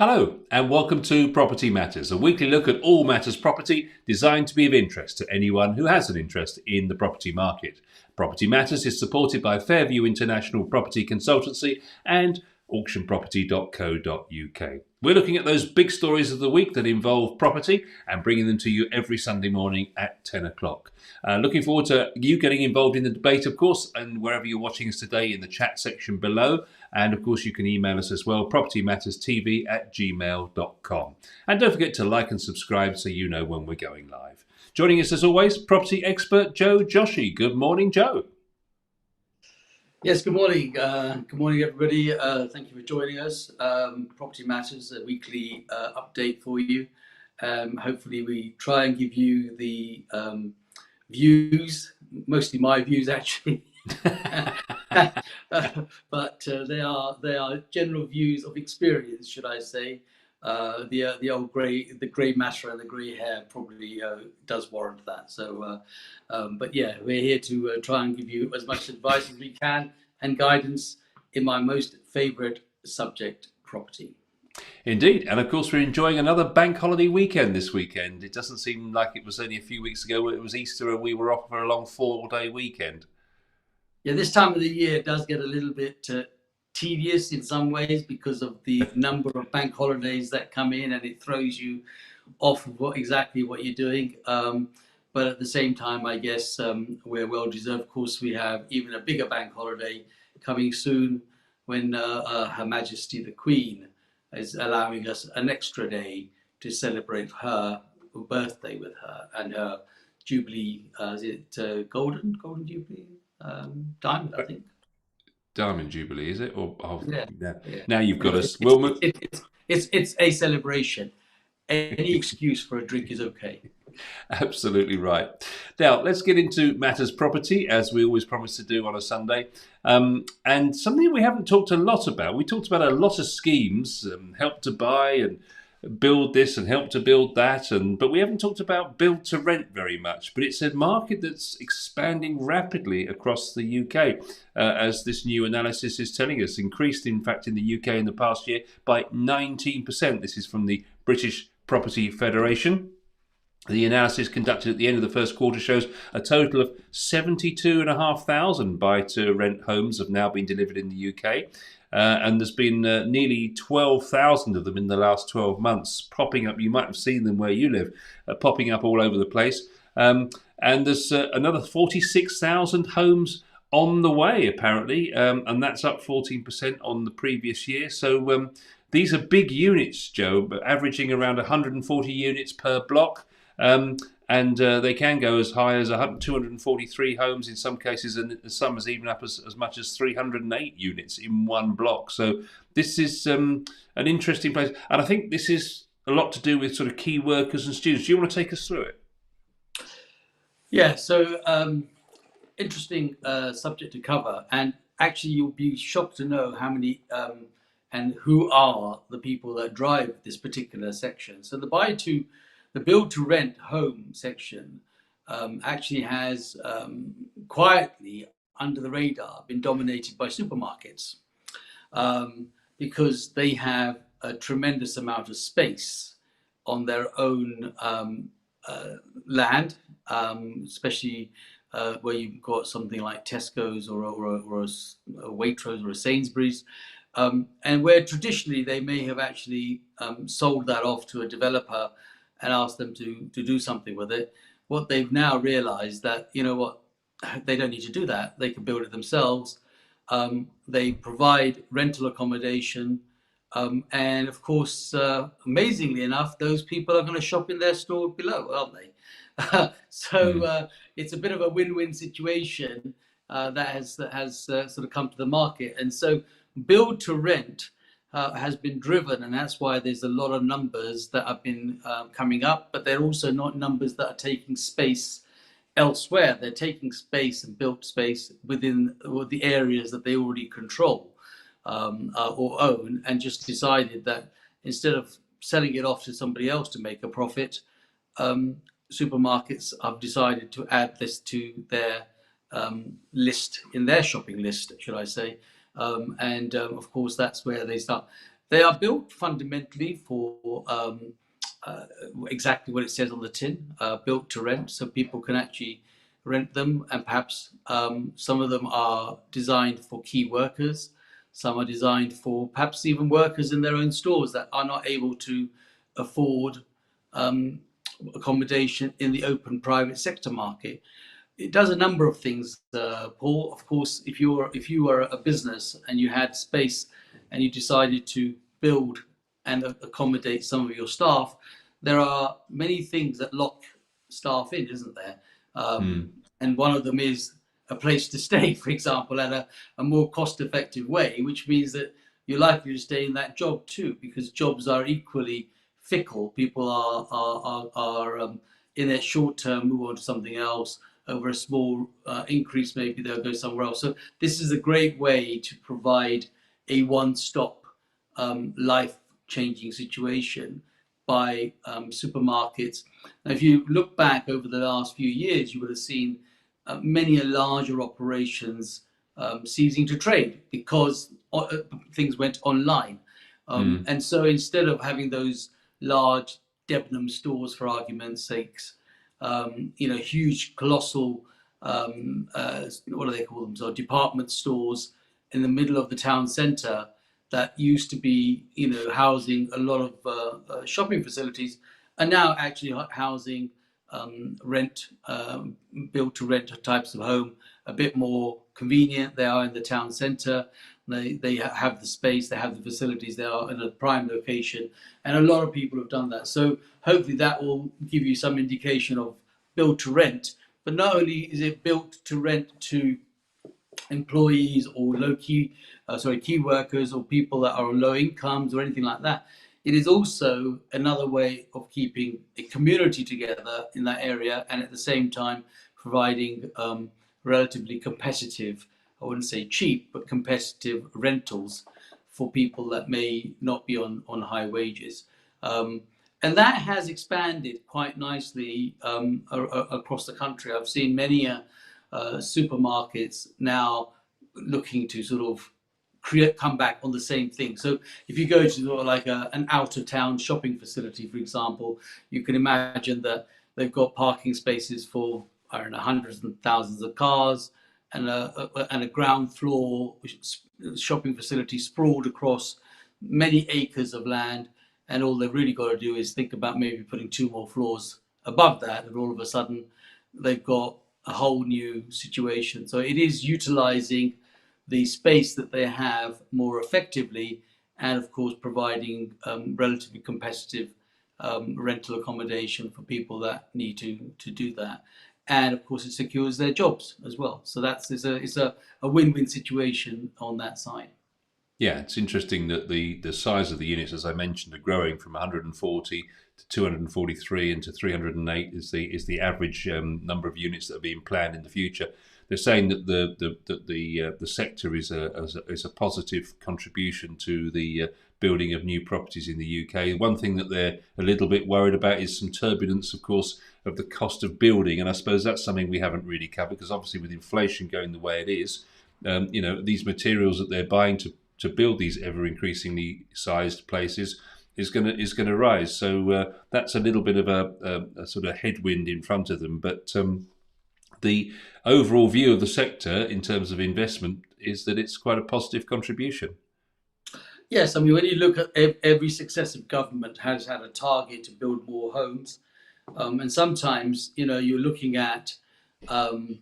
Hello, and welcome to Property Matters, a weekly look at all matters property designed to be of interest to anyone who has an interest in the property market. Property Matters is supported by Fairview International Property Consultancy and auctionproperty.co.uk. We're looking at those big stories of the week that involve property and bringing them to you every Sunday morning at 10 o'clock. Looking forward to you getting involved in the debate, of course, and wherever you're watching us today in the chat section below. And of course, you can email us as well, propertymatterstv@gmail.com. And don't forget to like and subscribe so you know when we're going live. Joining us as always, property expert Joe Joshi. Good morning, Joe. Yes, good morning. Good morning, everybody. Thank you for joining us. Property Matters, a weekly update for you. Hopefully we try and give you the views, mostly my views actually. But they are general views of experience, should I say. The old grey matter and the grey hair probably does warrant that. So, but yeah, we're here to try and give you as much advice as we can and guidance in my most favourite subject, property. Indeed, and of course we're enjoying another bank holiday weekend this weekend. It doesn't seem like it was only a few weeks ago when it was Easter and we were off for a long 4-day weekend. Yeah, this time of the year does get a little bit tedious in some ways because of the number of bank holidays that come in, and it throws you off of exactly what you're doing. But at the same time, I guess we're well deserved. Of course, we have even a bigger bank holiday coming soon when Her Majesty the Queen is allowing us an extra day to celebrate her birthday with her and her Jubilee. Is it Golden Jubilee? Diamond, I think. Diamond Jubilee, is it? Or Yeah. Now you've got us. It's a celebration. Any excuse for a drink is okay. Absolutely right. Now, let's get into matters property, as we always promise to do on a Sunday. And something we haven't talked a lot about. We talked about a lot of schemes, help to buy and build this and help to build that, but we haven't talked about build to rent very much. But it's a market that's expanding rapidly across the UK, as this new analysis is telling us. Increased, in fact, in the UK in the past year by 19%. This is from the British Property Federation. The analysis conducted at the end of the first quarter shows a total of 72,500 buy-to-rent homes have now been delivered in the UK. And there's been nearly 12,000 of them in the last 12 months popping up. You might have seen them where you live, popping up all over the place. And there's another 46,000 homes on the way, apparently, and that's up 14% on the previous year. So these are big units, Joe, averaging around 140 units per block. And they can go as high as 243 homes in some cases, and some is even up as much as 308 units in one block. So this is an interesting place, and I think this is a lot to do with sort of key workers and students. Do you want to take us through it? Yeah, so interesting subject to cover, and actually you'll be shocked to know how many and who are the people that drive this particular section. So the build to rent home section actually has quietly under the radar been dominated by supermarkets because they have a tremendous amount of space on their own land, especially where you've got something like Tesco's or a Waitrose or a Sainsbury's, and where traditionally they may have actually sold that off to a developer and ask them to do something with it. What they've now realized that, you know what, they don't need to do that. They can build it themselves. They provide rental accommodation. And of course, amazingly enough, those people are going to shop in their store below, aren't they? So it's a bit of a win-win situation that has sort of come to the market. And so build to rent has been driven, and that's why there's a lot of numbers that have been coming up, but they're also not numbers that are taking space elsewhere. They're taking space and built space within the areas that they already control or own, and just decided that instead of selling it off to somebody else to make a profit, supermarkets have decided to add this to their list, in their shopping list, should I say. And of course, that's where they start. They are built fundamentally for uh, exactly what it says on the tin, built to rent, so people can actually rent them, and perhaps some of them are designed for key workers. Some are designed for perhaps even workers in their own stores that are not able to afford um, accommodation in the open private sector market. It does a number of things, Paul. Of course, if you were a business and you had space and you decided to build and accommodate some of your staff, there are many things that lock staff in, isn't there? Hmm. And one of them is a place to stay, for example, at a more cost-effective way, which means that you're likely to stay in that job too, because jobs are equally fickle. People are in their short term move on to something else. Over a small increase, maybe they'll go somewhere else. So this is a great way to provide a one-stop life-changing situation by supermarkets. Now, if you look back over the last few years, you would have seen many larger operations ceasing to trade because things went online. Hmm. And so instead of having those large Debenham stores, for argument's sakes, huge, colossal, what do they call them? So department stores in the middle of the town centre that used to be, housing a lot of shopping facilities, are now actually housing rent, built to rent types of home, a bit more convenient. They are in the town centre. They have the space, they have the facilities, they are in a prime location, and a lot of people have done that. So hopefully that will give you some indication of built to rent. But not only is it built to rent to employees or key workers or people that are on low incomes or anything like that. It is also another way of keeping a community together in that area, and at the same time providing relatively competitive, I wouldn't say cheap, but competitive rentals for people that may not be on high wages. And that has expanded quite nicely across the country. I've seen many supermarkets now looking to sort of come back on the same thing. So if you go to sort of like an out of town shopping facility, for example, you can imagine that they've got parking spaces for, I don't know, hundreds and thousands of cars, and a ground floor shopping facility sprawled across many acres of land. And all they've really got to do is think about maybe putting two more floors above that, and all of a sudden they've got a whole new situation. So it is utilizing the space that they have more effectively, and of course providing relatively competitive rental accommodation for people that need to do that. And of course it secures their jobs as well. So it's a win-win situation on that side. Yeah, it's interesting that the size of the units, as I mentioned, are growing from 140 to 243 and to 308 is the average number of units that are being planned in the future. They're saying that the sector is a positive contribution to the building of new properties in the UK. One thing that they're a little bit worried about is some turbulence, of course, of the cost of building, and I suppose that's something we haven't really covered because obviously with inflation going the way it is, these materials that they're buying to build these ever increasingly sized places is going to rise. So that's a little bit of a sort of headwind in front of them. But the overall view of the sector in terms of investment is that it's quite a positive contribution. Yes, I mean, when you look at every successive government has had a target to build more homes, and sometimes you're um,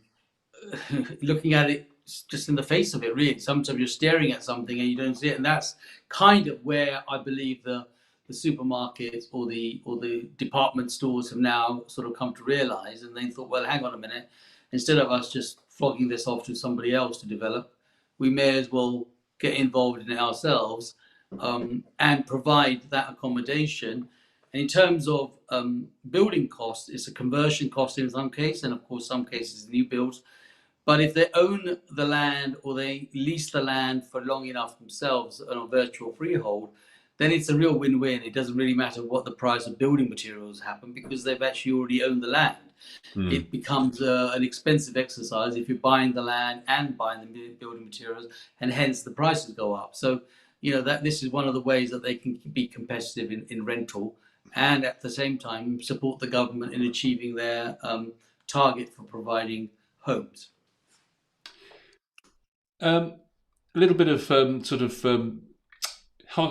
looking at it just in the face of it. Really, sometimes you're staring at something and you don't see it, and that's kind of where I believe the supermarkets or the department stores have now sort of come to realize, and they thought, well, hang on a minute, instead of us just flogging this off to somebody else to develop, we may as well get involved in it ourselves, and provide that accommodation. And in terms of building costs, it's a conversion cost in some cases, and of course, some cases new builds. But if they own the land or they lease the land for long enough themselves on a virtual freehold, then it's a real win-win. It doesn't really matter what the price of building materials happen because they've actually already owned the land. Mm. It becomes an expensive exercise if you're buying the land and buying the building materials, and hence the prices go up. So that this is one of the ways that they can be competitive in rental, and at the same time support the government in achieving their target for providing homes. A little bit of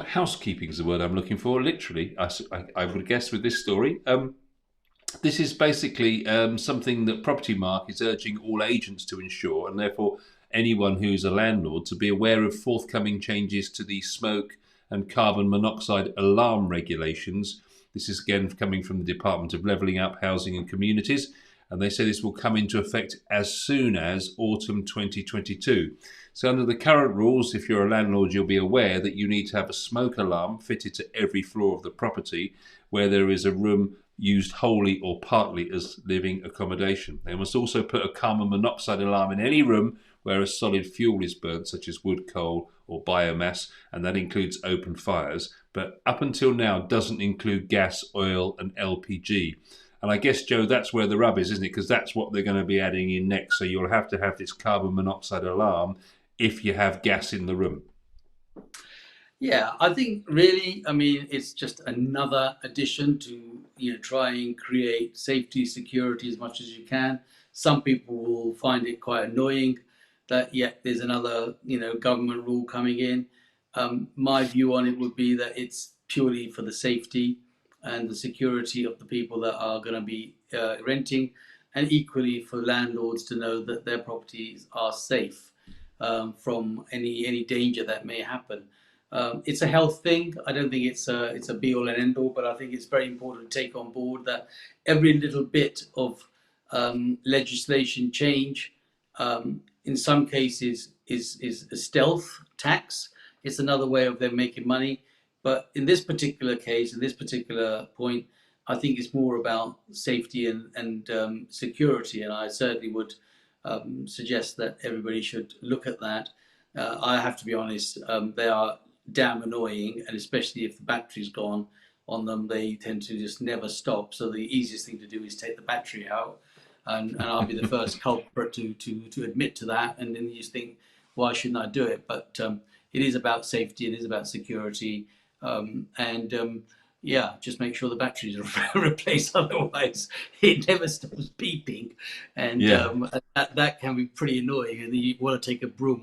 housekeeping is the word I'm looking for. Literally, I would guess with this story. This is basically something that Property Mark is urging all agents to ensure, and therefore anyone who's a landlord to be aware of forthcoming changes to the smoke and carbon monoxide alarm regulations. This is again coming from the Department of Levelling Up, Housing and Communities, and they say this will come into effect as soon as autumn 2022. So under the current rules, if you're a landlord, you'll be aware that you need to have a smoke alarm fitted to every floor of the property where there is a room used wholly or partly as living accommodation. They must also put a carbon monoxide alarm in any room where a solid fuel is burnt, such as wood, coal or biomass, and that includes open fires, but up until now doesn't include gas, oil and LPG. And I guess, Joe, that's where the rub is, isn't it? Because that's what they're going to be adding in next. So you'll have to have this carbon monoxide alarm if you have gas in the room. Yeah, I think really, I mean, it's just another addition to, try and create safety, security as much as you can. Some people will find it quite annoying that yet there's another, government rule coming in. My view on it would be that it's purely for the safety and the security of the people that are going to be renting, and equally for landlords to know that their properties are safe from any danger that may happen. It's a health thing. I don't think it's a be all and end all, but I think it's very important to take on board that every little bit of legislation change, in some cases, is a stealth tax. It's another way of them making money. But in this particular case, in this particular point, I think it's more about safety and security, and I certainly would suggest that everybody should look at that. I have to be honest, they are damn annoying, and especially if the battery's gone on them, they tend to just never stop. So the easiest thing to do is take the battery out, and I'll be the first culprit to admit to that. And then you just think, why shouldn't I do it? But it is about safety, it is about security, and yeah, just make sure the batteries are replaced. Otherwise, it never stops beeping, and Yeah. that can be pretty annoying. And you want to take a broom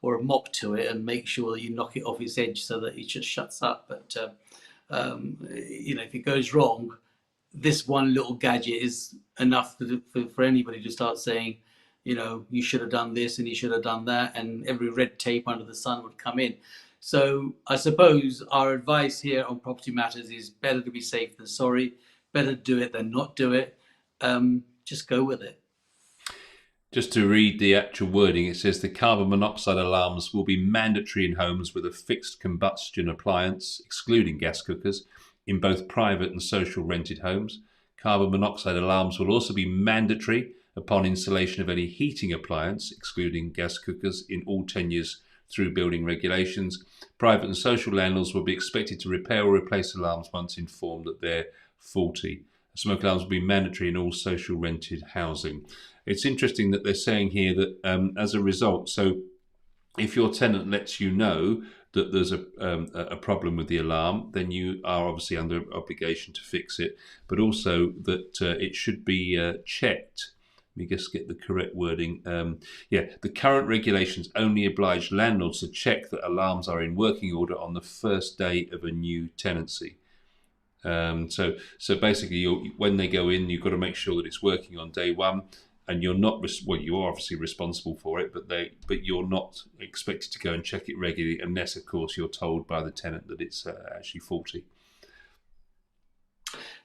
or a mop to it and make sure that you knock it off its edge so that it just shuts up. But if it goes wrong, this one little gadget is enough for anybody to start saying, you should have done this and you should have done that, and every red tape under the sun would come in. So I suppose our advice here on Property Matters is better to be safe than sorry, better to do it than not do it. Just go with it. Just to read the actual wording, it says the carbon monoxide alarms will be mandatory in homes with a fixed combustion appliance, excluding gas cookers, in both private and social rented homes. Carbon monoxide alarms will also be mandatory upon installation of any heating appliance, excluding gas cookers, in all tenures through building regulations. Private and social landlords will be expected to repair or replace alarms once informed that they're faulty. Smoke alarms will be mandatory in all social rented housing. It's interesting that they're saying here that as a result, so if your tenant lets you know that there's a problem with the alarm, then you are obviously under obligation to fix it, but also that it should be checked. Let me just get the correct wording. The current regulations only oblige landlords to check that alarms are in working order on the first day of a new tenancy. So basically, when they go in, you've got to make sure that it's working on day one, and you're not you're obviously responsible for it, but you're not expected to go and check it regularly unless, of course, you're told by the tenant that it's actually faulty.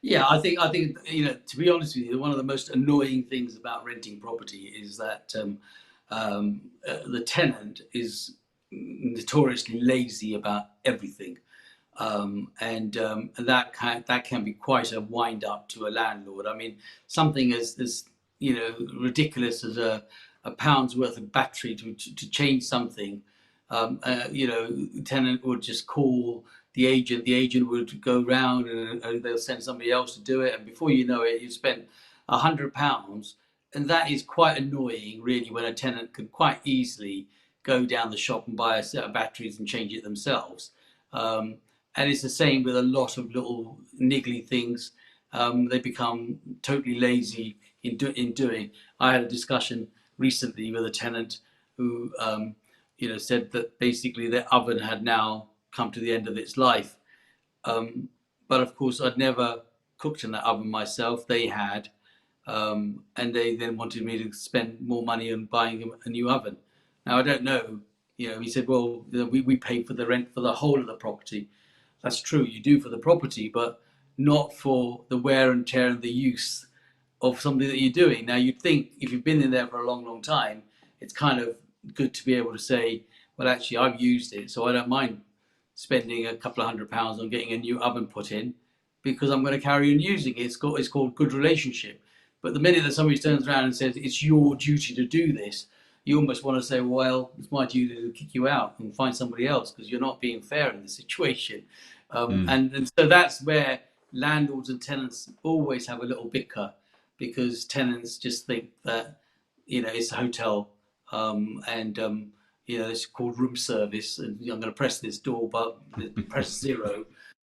Yeah, I think to be honest with you, one of the most annoying things about renting property is that the tenant is notoriously lazy about everything, and that can be quite a wind up to a landlord. I mean, something as ridiculous as a pound's worth of battery to change something. Tenant would just call the agent. The agent would go round and they'll send somebody else to do it. And before you know it, you've spent £100. And that is quite annoying, really, when a tenant could quite easily go down the shop and buy a set of batteries and change it themselves. Um, and it's the same with a lot of little niggly things. They become totally lazy in doing. I had a discussion recently with a tenant who, said that basically their oven had now come to the end of its life. Um, but of course, I'd never cooked in that oven myself. They had, and they then wanted me to spend more money on buying a new oven. Now I don't know. He said, "Well, we pay for the rent for the whole of the property." That's true, you do for the property, but not for the wear and tear and the use of something that you're doing. Now, you'd think if you've been in there for a long, long time, it's kind of good to be able to say, well, actually, I've used it, so I don't mind spending a couple of £100 on getting a new oven put in because I'm going to carry on using it. It's called good relationship. But the minute that somebody turns around and says, it's your duty to do this, you almost want to say, well, it's my duty to kick you out and find somebody else because you're not being fair in this situation. And so that's where landlords and tenants always have a little bicker because tenants just think that, it's a hotel and, it's called room service and I'm going to press this door, but press zero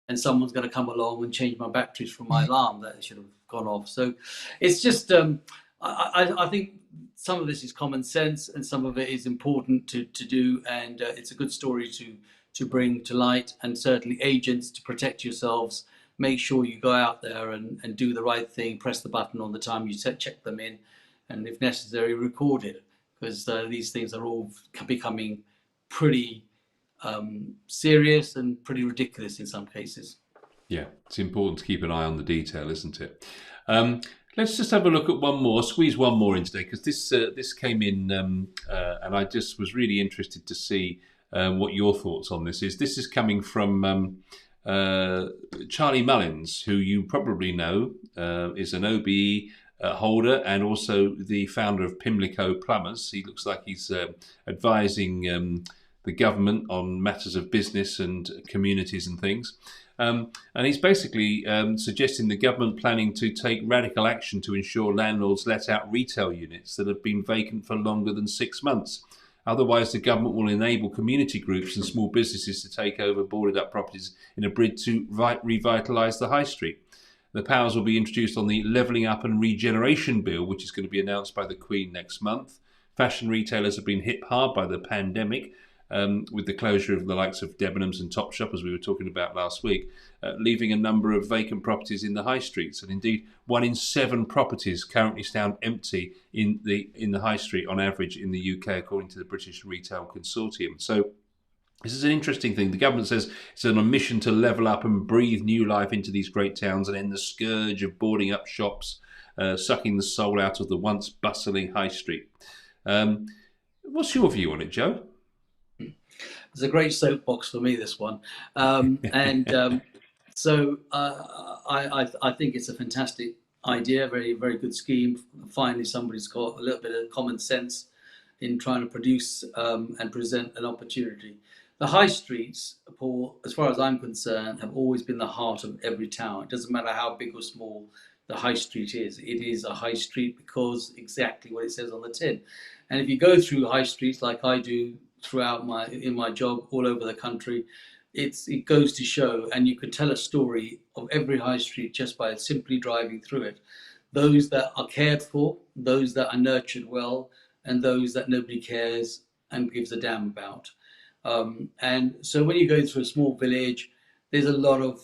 and someone's going to come along and change my batteries from my alarm that should have gone off. So it's just, I think some of this is common sense and some of it is important to do. And it's a good story to bring to light, and certainly agents, to protect yourselves, make sure you go out there and do the right thing, press the button on the time you check them in, and if necessary, record it, because these things are all becoming pretty serious and pretty ridiculous in some cases. Yeah, it's important to keep an eye on the detail, isn't it? Let's just have a look at one more, squeeze one more in today, because this came in, and I just was really interested to see what your thoughts on this is. This is coming from Charlie Mullins, who you probably know is an OBE holder and also the founder of Pimlico Plumbers. He looks like he's advising the government on matters of business and communities and things. And he's basically suggesting the government planning to take radical action to ensure landlords let out retail units that have been vacant for longer than 6 months. Otherwise, the government will enable community groups and small businesses to take over boarded up properties in a bid to revitalise the high street. The powers will be introduced on the Levelling Up and Regeneration Bill, which is going to be announced by the Queen next month. Fashion retailers have been hit hard by the pandemic, with the closure of the likes of Debenhams and Topshop, as we were talking about last week, leaving a number of vacant properties in the high streets. And indeed, 1 in 7 properties currently stand empty in the high street on average in the UK, according to the British Retail Consortium. So this is an interesting thing. The government says it's on a mission to level up and breathe new life into these great towns and end the scourge of boarding up shops, sucking the soul out of the once bustling high street. What's your view on it, Joe? It's a great soapbox for me, this one. So I think it's a fantastic idea, very, very good scheme. Finally, somebody's got a little bit of common sense in trying to produce and present an opportunity. The high streets, Paul, as far as I'm concerned, have always been the heart of every town. It doesn't matter how big or small the high street is. It is a high street because exactly what it says on the tin. And if you go through high streets like I do throughout my job all over the country, it goes to show, and you could tell a story of every high street just by simply driving through it. Those that are cared for, those that are nurtured well, and those that nobody cares and gives a damn about. And so when you go through a small village, there's a lot of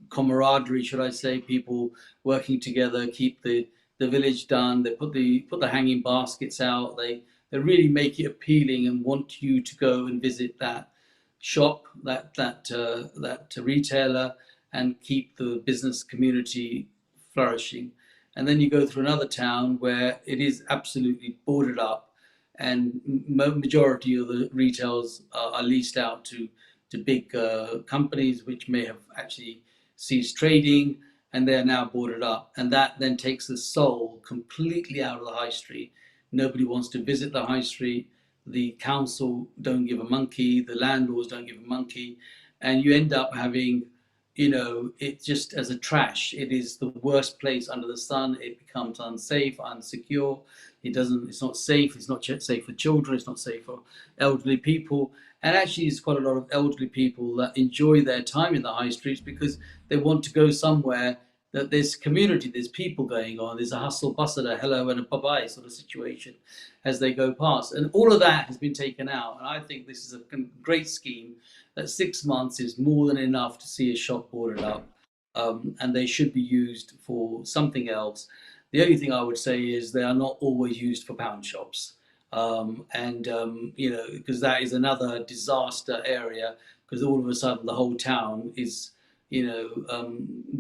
camaraderie, should I say, people working together, keep the village done. They put the hanging baskets out. They really make it appealing and want you to go and visit that shop, that retailer, and keep the business community flourishing. And then you go through another town where it is absolutely boarded up, and majority of the retails are leased out to big companies which may have actually ceased trading, and they are now boarded up. And that then takes the soul completely out of the high street. Nobody wants to visit the high street. The council don't give a monkey. The landlords don't give a monkey. And you end up having, it just as a trash. It is the worst place under the sun. It becomes unsafe, unsecure. It's not safe. It's not safe for children. It's not safe for elderly people. And actually, there's quite a lot of elderly people that enjoy their time in the high streets because they want to go somewhere that there's community, there's people going on, there's a hustle bustle, a hello and a bye bye sort of situation as they go past. And all of that has been taken out. And I think this is a great scheme that 6 months is more than enough to see a shop boarded up. And they should be used for something else. The only thing I would say is they are not always used for pound shops. Because that is another disaster area, because all of a sudden the whole town is,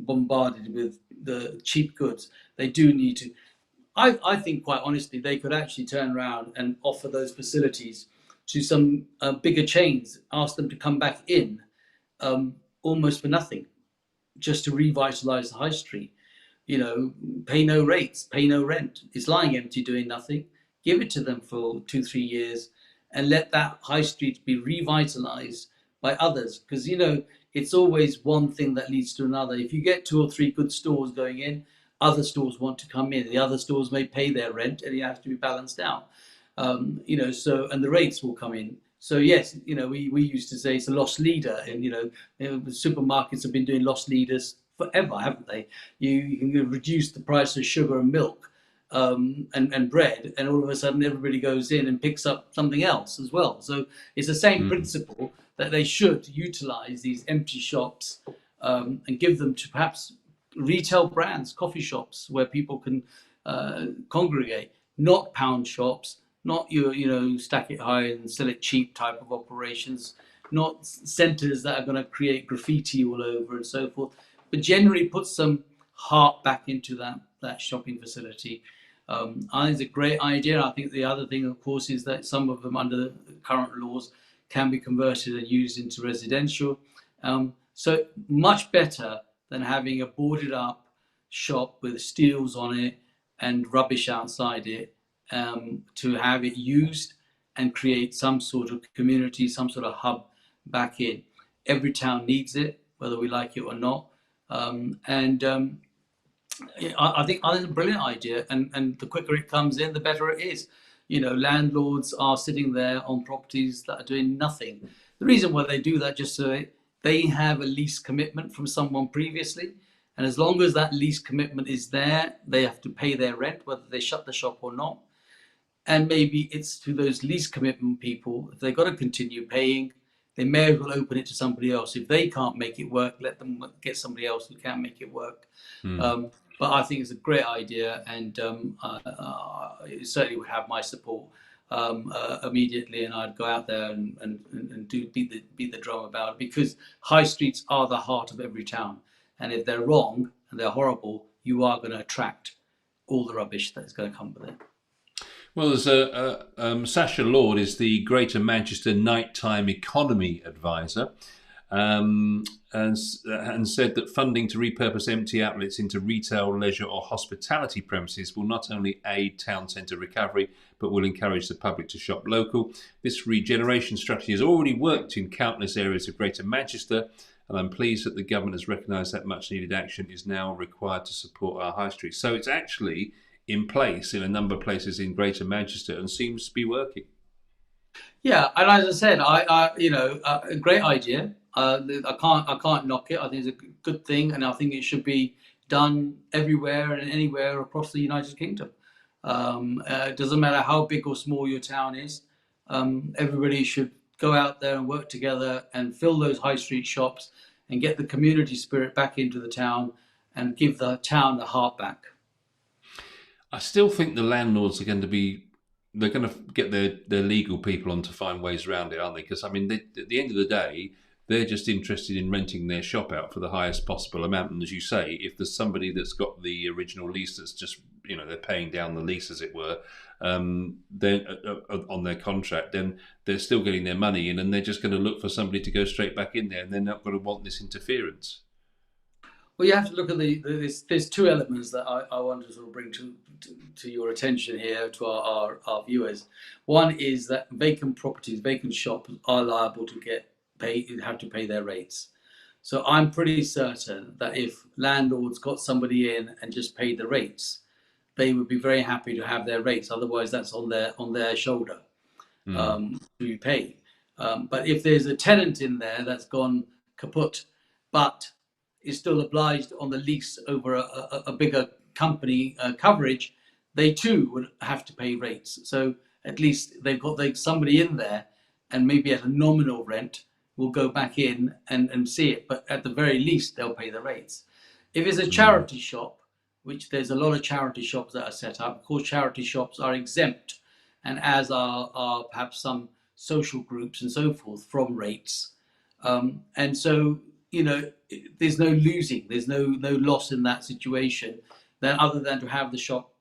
bombarded with the cheap goods. They do need to. I think, quite honestly, they could actually turn around and offer those facilities to some bigger chains, ask them to come back in almost for nothing, just to revitalise the high street. Pay no rates, pay no rent. It's lying empty, doing nothing. Give it to them for 2, 3 years and let that high street be revitalized by others. Because, it's always one thing that leads to another. If you get 2 or 3 good stores going in, other stores want to come in. The other stores may pay their rent and it has to be balanced out. And the rates will come in. So yes, we used to say it's a loss leader, and the supermarkets have been doing loss leaders forever, haven't they? You can reduce the price of sugar and milk and bread, and all of a sudden everybody goes in and picks up something else as well. So it's the same principle that they should utilize these empty shops and give them to perhaps retail brands, coffee shops where people can congregate, not pound shops, not your stack it high and sell it cheap type of operations, not centres that are going to create graffiti all over and so forth, but generally put some heart back into that shopping facility. I think it's a great idea. I think the other thing, of course, is that some of them under the current laws can be converted and used into residential. So much better than having a boarded up shop with steels on it and rubbish outside it, to have it used and create some sort of community, some sort of hub back in. Every town needs it, whether we like it or not. I think it's a brilliant idea, and the quicker it comes in, the better it is. Landlords are sitting there on properties that are doing nothing. The reason why they do that, just so they have a lease commitment from someone previously, and as long as that lease commitment is there, they have to pay their rent, whether they shut the shop or not. And maybe it's to those lease commitment people, if they've got to continue paying, they may as well open it to somebody else. If they can't make it work, let them get somebody else who can make it work. But I think it's a great idea, and it certainly would have my support immediately, and I'd go out there and do beat the drum about it, because high streets are the heart of every town, and if they're wrong and they're horrible, you are going to attract all the rubbish that's going to come with it. Well, there's Sasha Lord is the Greater Manchester Nighttime Economy Advisor, and said that funding to repurpose empty outlets into retail, leisure or hospitality premises will not only aid town centre recovery, but will encourage the public to shop local. This regeneration strategy has already worked in countless areas of Greater Manchester, and I'm pleased that the government has recognised that much needed action is now required to support our high streets. So it's actually in place in a number of places in Greater Manchester and seems to be working. Yeah, and as I said, a great idea. I can't knock it. I think it's a good thing, and I think it should be done everywhere and anywhere across the United Kingdom. It doesn't matter how big or small your town is. Everybody should go out there and work together and fill those high street shops and get the community spirit back into the town and give the town the heart back. I still think the landlords are going to they're going to get their legal people on to find ways around it, aren't they? Because, at the end of the day, they're just interested in renting their shop out for the highest possible amount. And as you say, if there's somebody that's got the original lease that's just, they're paying down the lease, as it were, then on their contract, then they're still getting their money in, and they're just going to look for somebody to go straight back in there, and they're not going to want this interference. Well, you have to look at there's 2 elements that I want to sort of bring to your attention here, to our viewers. One is that vacant properties, vacant shops are liable to have to pay their rates. So I'm pretty certain that if landlords got somebody in and just paid the rates, they would be very happy to have their rates. Otherwise, that's on their shoulder to pay. But if there's a tenant in there that's gone kaput, but is still obliged on the lease over a bigger company coverage, they too would have to pay rates. So at least they've got somebody in there, and maybe at a nominal rent will go back in and see it. But at the very least, they'll pay the rates. If it's a charity shop, which there's a lot of charity shops that are set up, of course, charity shops are exempt, and as are perhaps some social groups and so forth from rates. And so, there's no losing, there's no loss in that situation, then other than to have the shop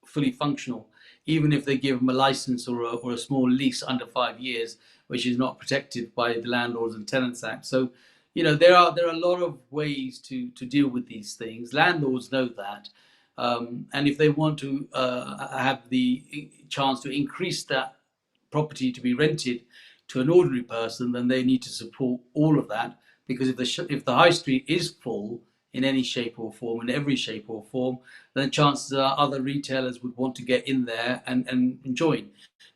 fully functional, even if they give them a license or a small lease under 5 years, which is not protected by the Landlords and Tenants Act. So, there are a lot of ways to deal with these things. Landlords know that, and if they want to have the chance to increase that property to be rented to an ordinary person, then they need to support all of that. Because if the high street is full in any shape or form, in every shape or form, then chances are other retailers would want to get in there and join.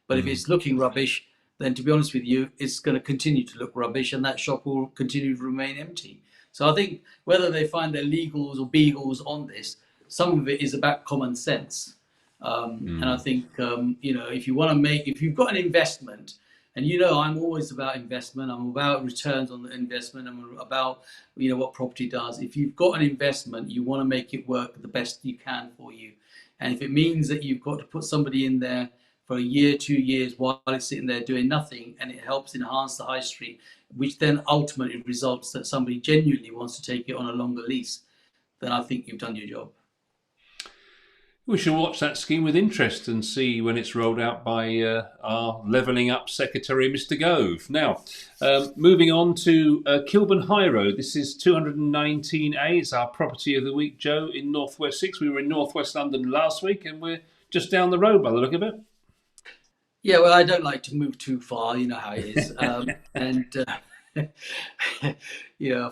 But if it's looking rubbish, then to be honest with you, it's going to continue to look rubbish, and that shop will continue to remain empty. So I think whether they find their legals or beagles on this, some of it is about common sense. And I think, if you've got an investment, and I'm always about investment, I'm about returns on the investment, I'm about, what property does. If you've got an investment, you want to make it work the best you can for you. And if it means that you've got to put somebody in there for a year, 2 years, while it's sitting there doing nothing, and it helps enhance the high street, which then ultimately results that somebody genuinely wants to take it on a longer lease, then I think you've done your job. We shall watch that scheme with interest and see when it's rolled out by our Levelling Up Secretary, Mr. Gove. Now, moving on to Kilburn High Road. This is 219A. It's our property of the week, Joe, in North West 6. We were in North West London last week, and we're just down the road by the look of it. Yeah, well, I don't like to move too far. You know how it is.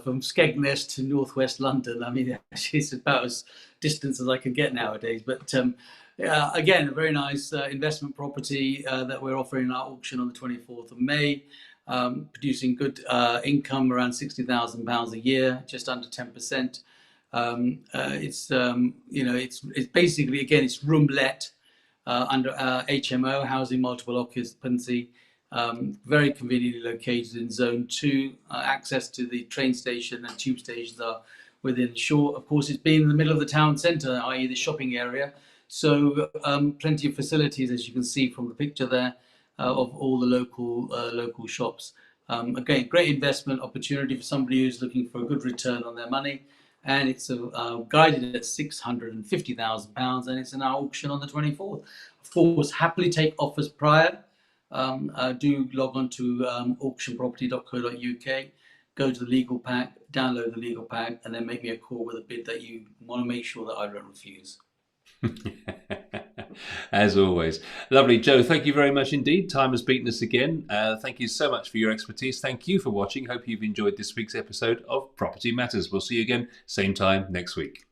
From Skegness to northwest London, I mean, it's about as distance as I can get nowadays. But again, a very nice investment property that we're offering in our auction on the 24th of May, producing good income, around £60,000 a year, just under 10%. It's basically, again, it's room let under HMO, housing multiple occupancy. Very conveniently located in Zone 2. Access to the train station and tube stations are within short. Of course, it's been in the middle of the town centre, i.e. the shopping area. So plenty of facilities, as you can see from the picture there, of all the local shops. Again, great investment opportunity for somebody who's looking for a good return on their money. And it's guided at £650,000, and it's in our auction on the 24th. Of course, happily take offers prior. Do log on to auctionproperty.co.uk, go to the legal pack, download the legal pack, and then make me a call with a bid that you want to make sure that I don't refuse. As always. Lovely. Joe, thank you very much indeed. Time has beaten us again. Thank you so much for your expertise. Thank you for watching. Hope you've enjoyed this week's episode of Property Matters. We'll see you again, same time next week.